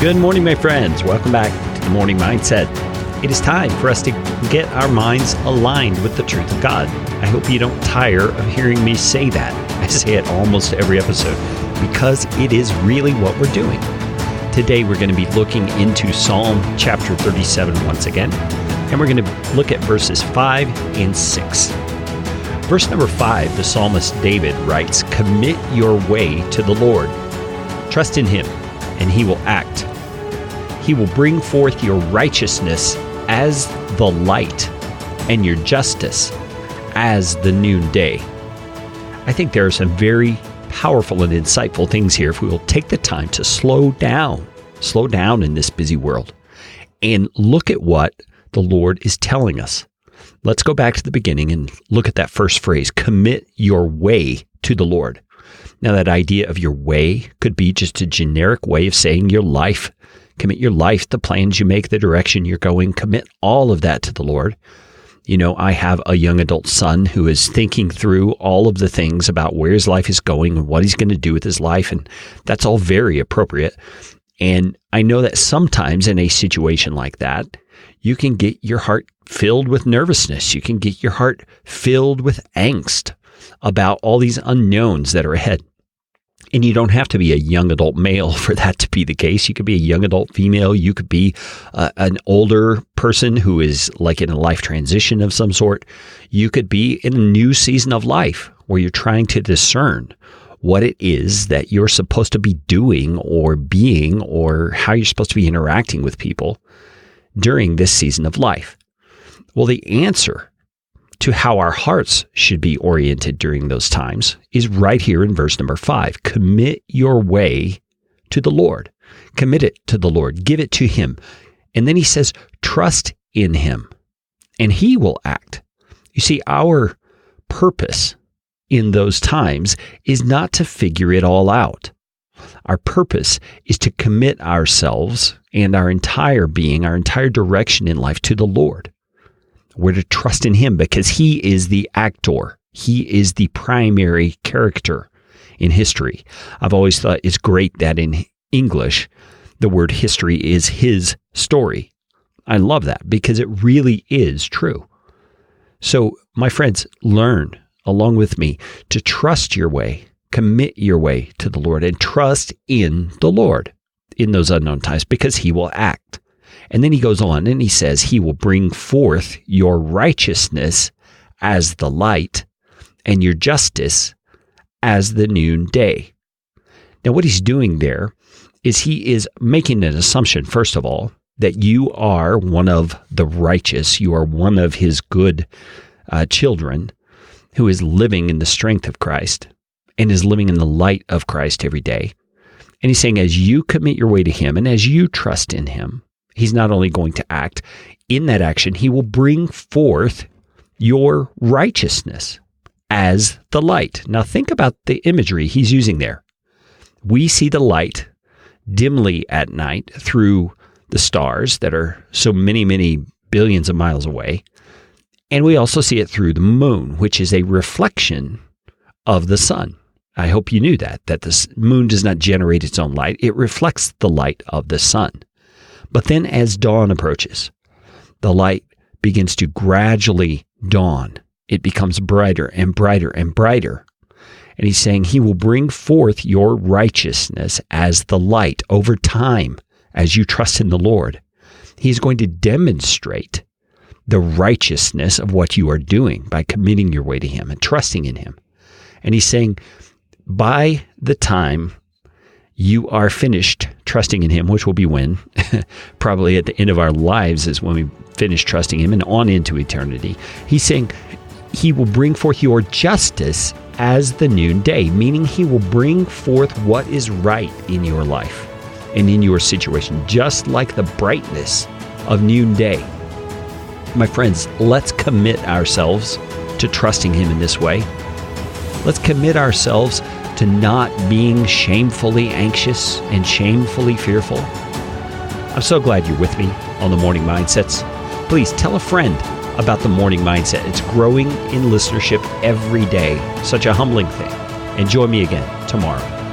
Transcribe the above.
Good morning, my friends. Welcome back to the Morning Mindset. It is time for us to get our minds aligned with the truth of God. I hope you don't tire of hearing me say that. I say it almost every episode because it is really what we're doing. Today, we're going to be looking into Psalm chapter 37 once again, and we're going to look at verses 5 and 6. Verse number 5, the psalmist David writes, "Commit your way to the Lord. Trust in him, and he will act. He will bring forth your righteousness as the light and your justice as the noonday." I think there are some very powerful and insightful things here if we will take the time to slow down in this busy world and look at what the Lord is telling us. Let's go back to the beginning and look at that first phrase, commit your way to the Lord. Now, that idea of your way could be just a generic way of saying your life. Commit your life, the plans you make, the direction you're going. Commit all of that to the Lord. You know, I have a young adult son who is thinking through all of the things about where his life is going and what he's going to do with his life, and that's all very appropriate. And I know that sometimes in a situation like that, you can get your heart filled with nervousness. You can get your heart filled with angst about all these unknowns that are ahead. And you don't have to be a young adult male for that to be the case. You could be a young adult female. You could be an older person who is like in a life transition of some sort. You could be in a new season of life where you're trying to discern what it is that you're supposed to be doing or being or how you're supposed to be interacting with people during this season of life. Well, the answer to how our hearts should be oriented during those times is right here in verse number 5. Commit your way to the Lord. Commit it to the Lord. Give it to him. And then he says, trust in him, and he will act. You see, our purpose in those times is not to figure it all out. Our purpose is to commit ourselves and our entire being, our entire direction in life to the Lord. We're to trust in him because he is the actor. He is the primary character in history. I've always thought it's great that in English, the word history is his story. I love that because it really is true. So, my friends, learn along with me to trust your way, commit your way to the Lord, and trust in the Lord in those unknown times because he will act. And then he goes on and he says, he will bring forth your righteousness as the light and your justice as the noonday. Now, what he's doing there is he is making an assumption, first of all, that you are one of the righteous. You are one of his good children who is living in the strength of Christ and is living in the light of Christ every day. And he's saying, as you commit your way to him and as you trust in him, he's not only going to act in that action, he will bring forth your righteousness as the light. Now think about the imagery he's using there. We see the light dimly at night through the stars that are so many, many billions of miles away. And we also see it through the moon, which is a reflection of the sun. I hope you knew that the moon does not generate its own light. It reflects the light of the sun. But then as dawn approaches, the light begins to gradually dawn. It becomes brighter and brighter and brighter. And he's saying he will bring forth your righteousness as the light over time as you trust in the Lord. He's going to demonstrate the righteousness of what you are doing by committing your way to him and trusting in him. And he's saying by the time you are finished trusting in him, which will be when? Probably at the end of our lives is when we finish trusting him and on into eternity. He's saying he will bring forth your justice as the noonday, meaning he will bring forth what is right in your life and in your situation, just like the brightness of noonday. My friends, let's commit ourselves to trusting him in this way. Let's commit ourselves to not being shamefully anxious and shamefully fearful. I'm so glad you're with me on the Morning Mindsets. Please tell a friend about the Morning Mindset. It's growing in listenership every day. Such a humbling thing. And join me again tomorrow.